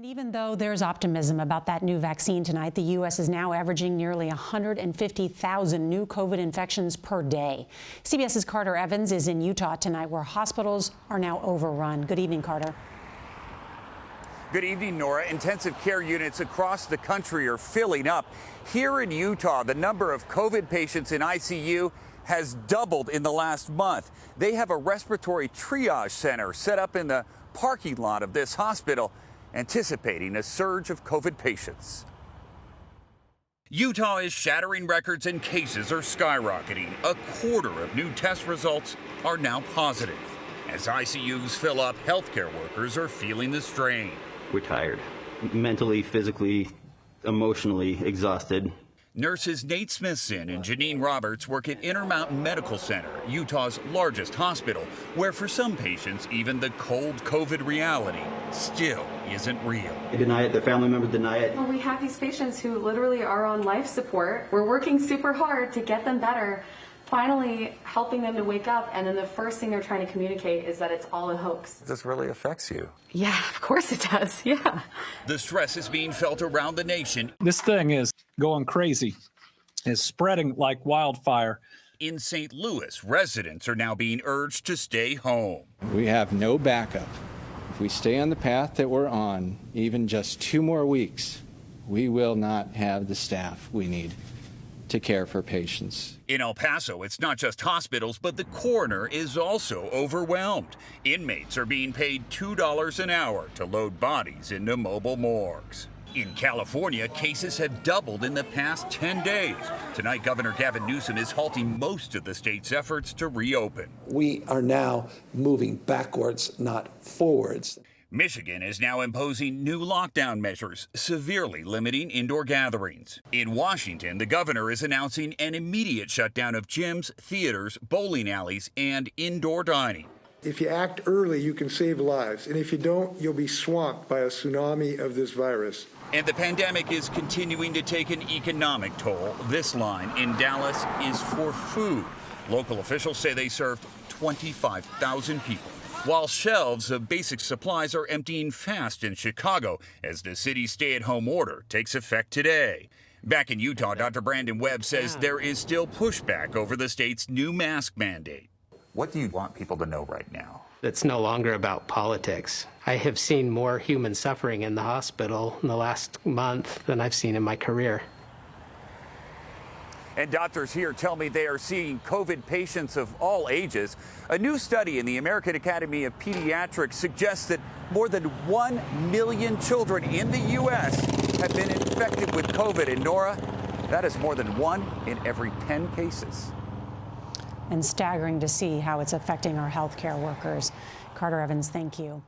And even though there's optimism about that new vaccine tonight, the U.S. is now averaging nearly 150,000 new COVID infections per day. CBS's Carter Evans is in Utah tonight, where hospitals are now overrun. Good evening, Carter. Good evening, Nora. Intensive care units across the country are filling up. Here in Utah, the number of COVID patients in ICU has doubled in the last month. They have a respiratory triage center set up in the parking lot of this hospital, anticipating a surge of COVID patients. Utah is shattering records and cases are skyrocketing. A quarter of new test results are now positive. As ICUs fill up, healthcare workers are feeling the strain. We're tired, mentally, physically, emotionally exhausted. Nurses Nate Smithson and Janine Roberts work at Intermountain Medical Center, Utah's largest hospital, where for some patients, even the cold COVID reality still isn't real. They deny it, their family members deny it. Well, we have these patients who literally are on life support. We're working super hard to get them better, finally helping them to wake up, and then the first thing they're trying to communicate is that it's all a hoax. This really affects you. Yeah, of course it does, yeah. The stress is being felt around the nation. This thing is going crazy. It's spreading like wildfire. In St. Louis, residents are now being urged to stay home. We have no backup. If we stay on the path that we're on, even just 2 more weeks, we will not have the staff we need to care for patients. In El Paso, it's not just hospitals, but the coroner is also overwhelmed. Inmates are being paid $2 an hour to load bodies into mobile morgues. In California, cases have doubled in the past 10 days. Tonight, Governor Gavin Newsom is halting most of the state's efforts to reopen. We are now moving backwards, not forwards. Michigan is now imposing new lockdown measures, severely limiting indoor gatherings. In Washington, the governor is announcing an immediate shutdown of gyms, theaters, bowling alleys, and indoor dining. If you act early, you can save lives. And if you don't, you'll be swamped by a tsunami of this virus. And the pandemic is continuing to take an economic toll. This line in Dallas is for food. Local officials say they served 25,000 people. While shelves of basic supplies are emptying fast in Chicago as the city's stay-at-home order takes effect today. Back in Utah, Dr. Brandon Webb says there is still pushback over the state's new mask mandate. What do you want people to know right now? It's no longer about politics. I have seen more human suffering in the hospital in the last month than I've seen in my career. And doctors here tell me they are seeing COVID patients of all ages. A new study in the American Academy of Pediatrics suggests that more than 1 million children in the U.S. have been infected with COVID. And Nora, that is more than 1 in every 10 cases. And staggering to see how it's affecting our healthcare workers. Carter Evans, thank you.